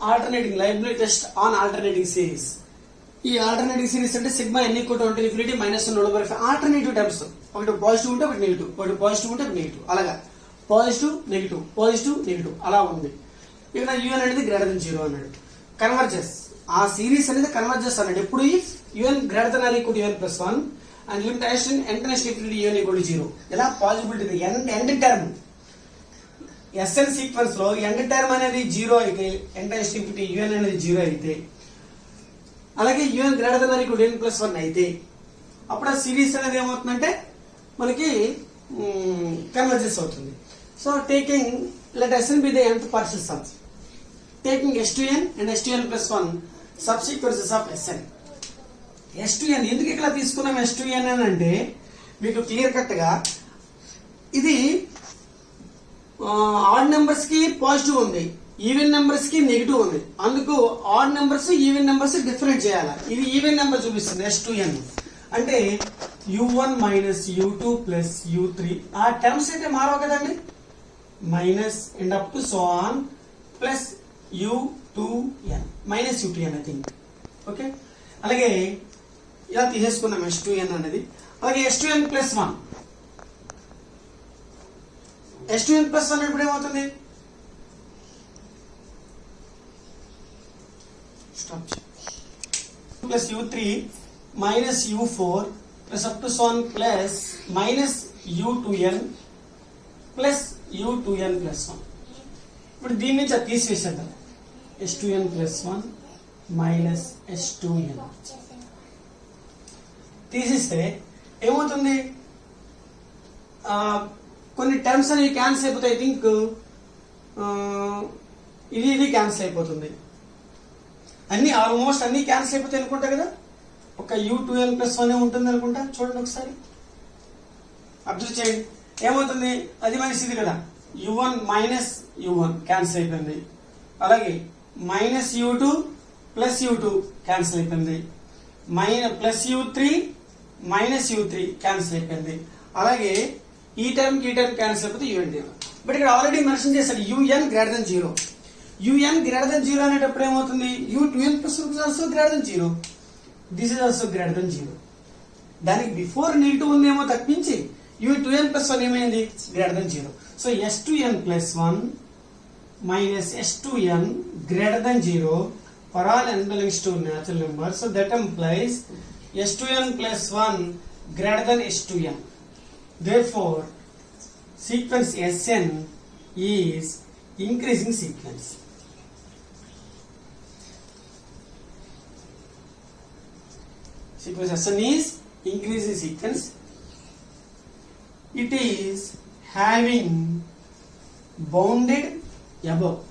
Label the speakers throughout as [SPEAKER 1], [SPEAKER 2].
[SPEAKER 1] Alternating liability test on alternating series. ఈ alternating series అంటే sigma n equal to infinity minus 1/5 alternative terms. ఒకటి positive ఉంటే ఒకటి negative, ఒకటి పాజిటివ్ ఉంటే ఒకటి నెగిటివ్, అలాగా పాజిటివ్ నెగిటివ్ అలా ఉంది. ఇక్కడ యూఎన్ అనేది గ్రేటర్ దెన్ 0 అన్నాడు. కన్వర్జెస్, ఆ సిరీస్ అనేది కన్వర్జెస్ అన్నాడు ఎప్పుడు if u n greater than or equal to UN plus 1 and limitation international infinity u n equal to 0. ఎలా possibility end term s n sequence లో ఎండ్ టర్మ్ అనేది 0 అయితే, ఎంటర్నేషనల్ ఇన్ఫినిటీ యూఎన్ అనేది 0 అయితే, అలాగే U n greater than or equal to UN plus 1 అయితే అప్పుడు ఆ సిరీస్ అనేది ఏమవుతుందంటే మనకి కన్వర్జెస్ అవుతుంది. So taking let Sn be the nth partial sum, taking S2n and S2n plus 1 subsequences of Sn. S2n ఎందుకు ఇక్కడ తీసుకున్నాం S2n అని అంటే మీకు క్లియర్ కట్ గా ఇది ఆడ్ నెంబర్స్ కి పాజిటివ్ ఉంది, ఈవెన్ నెంబర్స్ కి నెగిటివ్ ఉంది. అందుకు odd numbers even numbers different చేయాలి. ఇది ఈవెన్ నెంబర్ చూపిస్తుంది S2n అంటే u1 minus u2 plus u3. ఆ టర్మ్స్ అయితే మారవు కదండి, minus and up to so on plus u2n minus u2n I think. Okay, అలాగే ఇలా తీసేసుకున్నాం S2n అనేది. అలాగే S2n ప్లస్ 1 ఇప్పుడు ఏమవుతుంది, plus u3 minus u4 plus up to so on plus minus u2n plus u2n plus 1. ఇప్పుడు దీని నుంచి అది తీసివేసేద్దాం. S2n ప్లస్ 1 మైనస్ S2n తీసిస్తే ఏమవుతుంది, కొన్ని టర్మ్స్ అనేవి క్యాన్సిల్ అయిపోతాయి. ఐ థింక్ ఇది క్యాన్సిల్ అయిపోతుంది, అన్ని ఆల్మోస్ట్ అన్ని క్యాన్సిల్ అయిపోతాయి అనుకుంటా కదా. ఒక u2n ప్లస్ 1 ఉంటుంది అనుకుంటా. చూడండి ఒకసారి అబ్జర్వ్ చేయండి, ఏమవుతుంది, అది మైనస్ ఇది కదా, u1 మైనస్ u1 క్యాన్సిల్ అయిపోయింది. అలాగే minus u2 plus u2 cancel అయిపోయింది, plus u3 minus u3 cancel అయిపోయింది. అలాగే ఈ టర్మ్ క్యాన్సిల్ అయిపోతే un. బట్ ఇక్కడ ఆల్రెడీ మెన్షన్ చేశారు un greater than 0. un greater than 0 అనేటప్పుడు ఏమవుతుంది, u2n plus also greater than 0, this is also greater than 0. దానికి బిఫోర్ నెగిటివ్ ఉందేమో తప్పించి u2n ప్లస్ 1 ఏమైంది, greater than 0. So S2n plus 1 minus S2n greater than 0 for all n belongs to natural number. So that implies S2n plus 1 greater than S2n. Therefore, sequence Sn is increasing sequence. Sequence Sn is increasing sequence. It is having bounded above.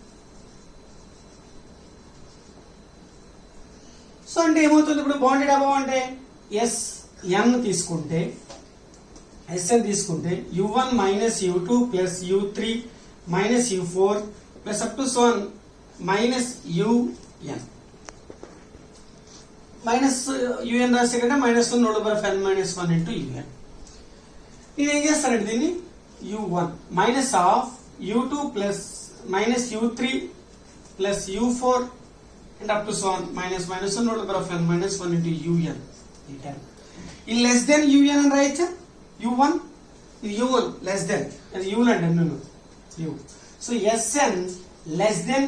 [SPEAKER 1] So అంటే ఏమవుతుంది, ఇప్పుడు bounded above అంటే Sn తీసుకుంటే u1 minus u2 plus u3 minus u4 plus up to so on minus un. Minus un రాసే కంటే minus 1/n minus 1 into un. నేను ఏం చేస్తానంటే దీన్ని u1 minus of u2 plus minus u3 plus u4 and up to so on minus 1/n minus 1 into un. In less than un and right u1 less than and u and no u. So Sn less than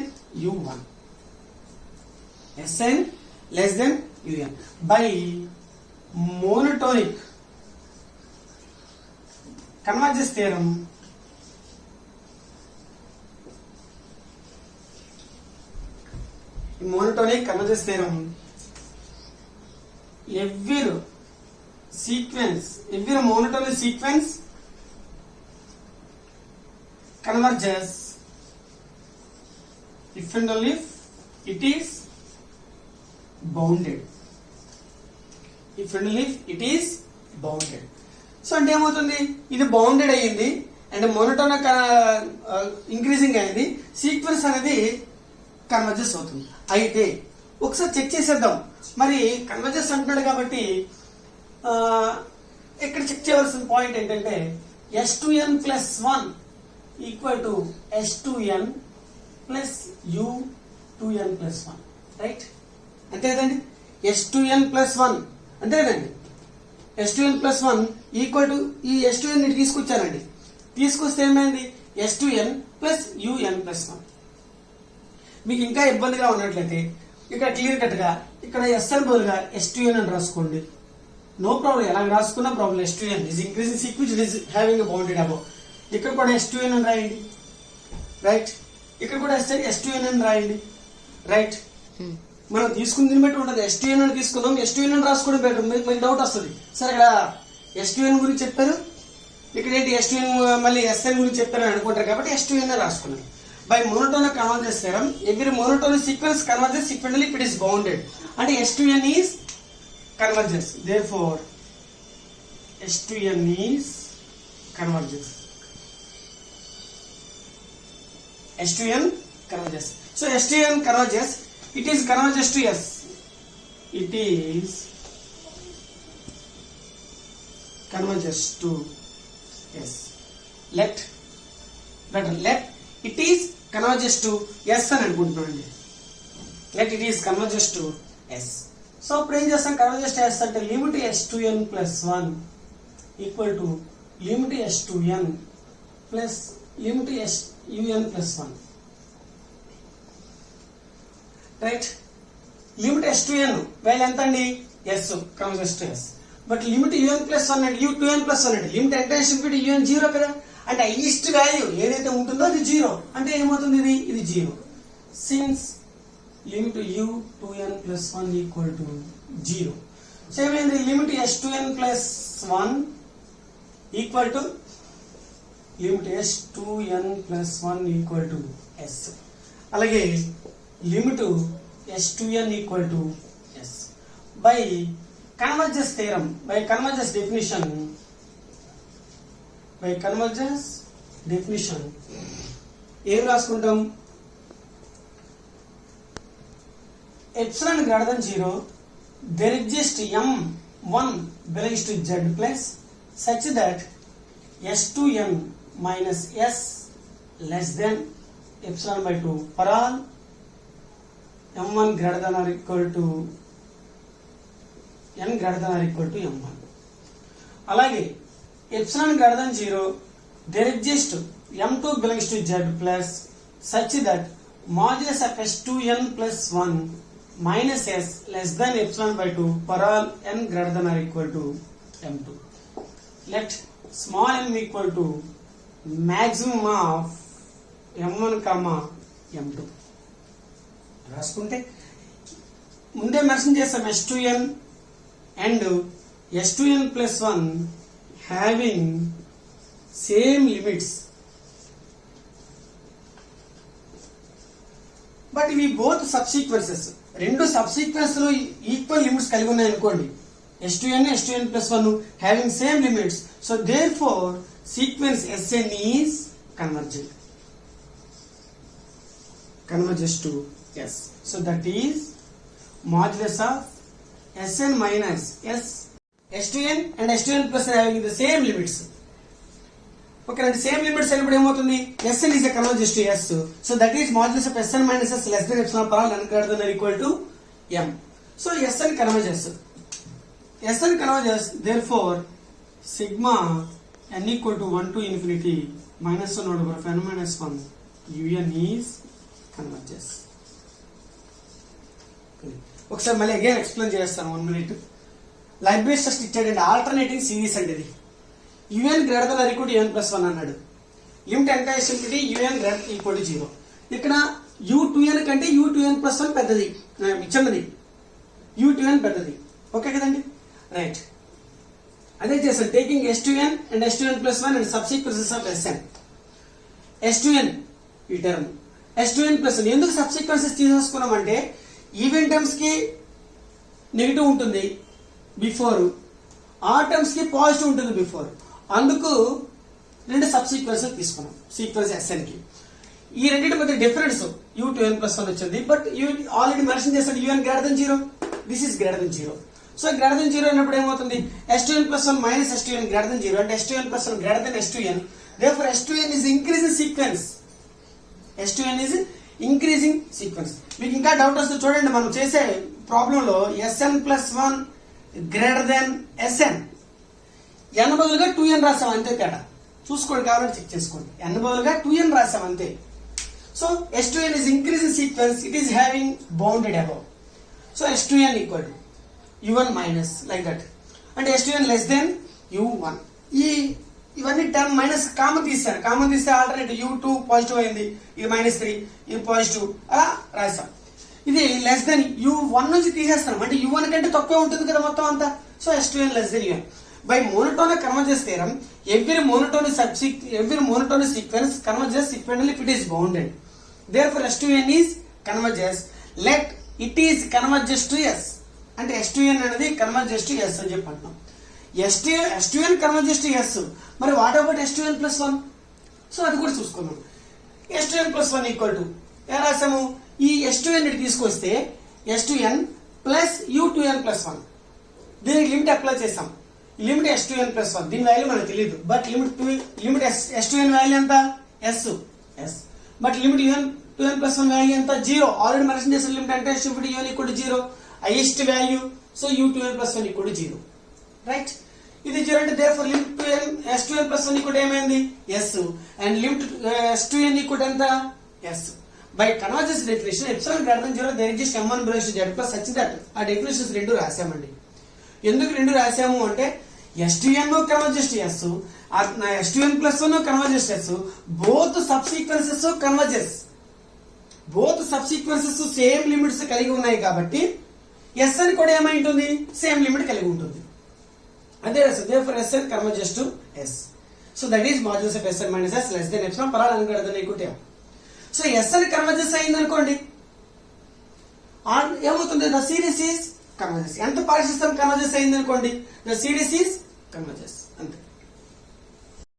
[SPEAKER 1] u1, Sn less than un by monotonic convergence theorem. Monotonic convergence theorem, every monotonic sequence converges if and only if it is bounded. If and only if it is bounded. So అంటే ఏమవుతుంది, ఇది bounded అయ్యింది and monotonic increasing అయింది, sequence అనేది converges అవుతుంది. అయితే ఒకసారి check చేసేద్దాం. మరి కన్వర్జెస్ అంటున్నాడు కాబట్టి ఇక్కడ చెక్ చేయవలసిన పాయింట్ ఏంటంటే S2n plus 1 equal to S2n plus 2n plus 1, right? అంతే కదండి. S2n plus 1 అంతే కదండి. S2n plus 1 ఈక్వల్ టు ఈ S2n ని తీసుకొచ్చానండి. తీసుకొస్తే ఏమైంది? S2n plus un plus 1. మీకు ఇంకా ఇబ్బందిగా ఉన్నట్లయితే ఇక్కడ క్లియర్ కట్ గా ఇక్కడ SN బదులుగా S2n అని రాసుకోండి. నో ప్రాబ్లం, ఎలా రాసుకున్నా problem. S2n is increasing sequence, it is having a bounded above. ఇక్కడ కూడా S2n అని రాయండి, రైట్? ఇక్కడ కూడా S2n అని రాయండి, రైట్? మనం తీసుకుని దీన్ని బట్టి ఉండదు. S2n అని తీసుకుందాం, S2n అని రాసుకోవడం బెటర్. మీకు డౌట్ వస్తుంది, సరే ఇక్కడ S2n గురించి చెప్పారు, ఇక్కడ ఏంటి S2n మళ్ళీ SN గురించి చెప్పారు అని అనుకుంటారు, కాబట్టి S2n రాసుకున్నాం. By monotonic convergence theorem every monotonic sequence convergence equally if it is bounded. అంటే S2n is convergence, therefore S2n is convergence. S2n converges. So S2n converges, it is converges to S. It is converges to S. Let it is converges to S అని అనుకుంటున్నాండి. Let it is converges to S. So అప్పుడు ఏం చేస్తాం? Converges చేస్తుంటే limit S2n plus 1 equal to limit S2n plus limit SUn plus 1, right? Limit S2n value ఎంత అండి? S, converges to S. But limit UN plus 1 అంటే U2n plus 1 అంటే limit ఎంత infinity UN 0 కదా. అంటే హైయెస్ట్ వాల్యూ ఏదైతే ఉంటుందో అది 0. అంటే ఏమవుతుంది? ఇది 0. Since limit U2n plus 1 equal to 0. So ఏమైంది? Limit S2n plus 1 equal to limit S2n plus 1 equal to S. అలాగే limit S2n equal to S. By convergence theorem, by convergence definition ఏం రాసుకుంటాం? Epsilon greater than 0, there exists M1 belongs to Z plus such that S2n minus S less than epsilon by 2 for all M1 greater than or equal to N greater than or equal to M1. అలాగే epsilon greater than 0, there exists M2 belongs to Z plus such that modulus of S2n plus 1 minus S less than epsilon by 2 for all n greater than or equal to M2. Let small m equal to maximum of M1 comma M2. రాసుకుంటే ముందే mention చేస్తాం S2n and S2n plus 1 having same limits. But ఇవి both సబ్సీక్వెన్సెస్, రెండు సబ్సీక్వెన్స్ లో equal limits కలిగి ఉన్నాయి అనుకోండి. S2n plus 1 having same limits, so therefore sequence SN is converges to S. So that is modulus of SN minus S. S2n and S2n plus having the same limits. Okay అండి, same limits అయినప్పుడు ఏమవుతుంది? Sn is a converges to S. So that is modulus of Sn minus S less than epsilon for all n greater than or equal to M. So Sn converges. Therefore sigma n equal to 1 to infinity minus 1 over n minus 1 Un is converges. ఒకసారి మళ్ళీ again explain చేస్తాను 1 minute. లైబ్రేస్ test ఇచ్చాడండి, alternating series అండి ఇది. UN greater than or equal to UN plus 1 అన్నాడు. Limit ఎంత infinity UN greater equal to 0. ఇక్కడ U2n కంటే U2n plus 1 పెద్దది, చిన్నది. U2n పెద్దది, ఓకే కదండి, రైట్? అదే చేస్తాను. Taking S2n and S2n plus 1 and subsequences of Sn. S2n ఈ టర్మ్, S2n plus 1 ఎందుకు సబ్సీక్వెన్సెస్ తీసేసుకున్నామంటే ఈవెన్ టర్మ్స్ కి నెగిటివ్ ఉంటుంది బిఫోర్, ఆ టర్మ్స్ కి పాజిటివ్ ఉంటుంది బిఫోర్. అందుకు రెండు సబ్సీక్వెన్సెస్ తీసుకున్నాం సీక్వెన్స్ SN కి. ఈ రెండింటి మధ్య డిఫరెన్స్ U2n plus 1 వచ్చింది. బట్ ఆల్రెడీ మెన్షన్ చేస్తాడు UN greater than 0, this is greater than 0. So greater than 0 అన్నప్పుడు ఏమవుతుంది? S2n plus 1 minus S2n greater than 0 అంటే S2n plus 1 greater than S2n. Therefore S2n is increasing sequence. S2n is increasing sequence. మీకు ఇంకా doubt వస్తే చూడండి, మనం చేసే ప్రాబ్లంలో Sn+1 greater than Sn, n బదులుగా 2n రాసాం అంతే తేడా. చూసుకోండి, కావాలంటే చెక్ చేసుకోండి. n బదులుగా 2n రాసాం అంతే. So S2n is increasing sequence, it is having bounded above. So S2n equal to U1 minus like that, and S2n less than U1. ఇవన్నీ టర్మ్ మైనస్ కామన్ తీసాను, కామన్ తీస్తే ఆల్టర్నేటివ్ U2 పాజిటివ్ అయింది, ఇది -3, ఇది positive, అలా రాసాం. ఇది less than U1 నుంచి తీసేస్తాం, అంటే U1 కంటే తక్కువ ఉంటుంది కదా మొత్తం అంతా. So S2n less than U1. By monotonic convergence theorem, every monotonic sequence converges sequentially if it is bounded. Therefore S2n is converges, let it is converges to S. అంటే S2n అనేది converges to S అని చెప్పి అంటున్నాం. S2n converges to S. మరి what about S2n+1? So అది కూడా చూసుకుందాం. S2n+1 equal to ఎలా రాసాము? ఈ S2n తీసుకొస్తే S2n ప్లస్ U2n+1, దీనికి లిమిట్ అప్లై చేసాం. లిమిట్ S2n+1, దీని వాల్యూ మనకు తెలియదు, బట్ లిమిట్ S2n వాల్యూ ఎంత? S. But limit U2n+1 value ఎంత? 0. ఆల్రెడీ మెన్షన్ చేసిన లిమిట్ అంటే U1 equal to 0, highest value. So U2n+1 equal to 0, right? ఇది 0 అంటే దేర్ఫోర్ లిమిట్ S2n+1 ఈక్వల్ ఏమైంది? S. And limit S2n equal ఎంత? S. By convergence definition epsilon greater than 0 there exist M1 belongs to Z plus such that. ఆ definitions రెండు రాసామండి. ఎందుకు రెండు రాసాము అంటే S2n converges to S, S2n+1 converges to S, both subsequences same limits కలిగి ఉన్నాయి కాబట్టి S అని కూడా ఏమై ఉంటుంది? సేమ్ లిమిట్ కలిగి ఉంటుంది. అదే therefore Sn converges to S. So that is modulus of Sn minus S less than epsilon per all greater than equal to M. So Sn converges అయింది అనుకోండి, ఏమవుతుంది? the series is converges. ఎంత partial some converges అయింది అనుకోండి, the series is converges అంతే.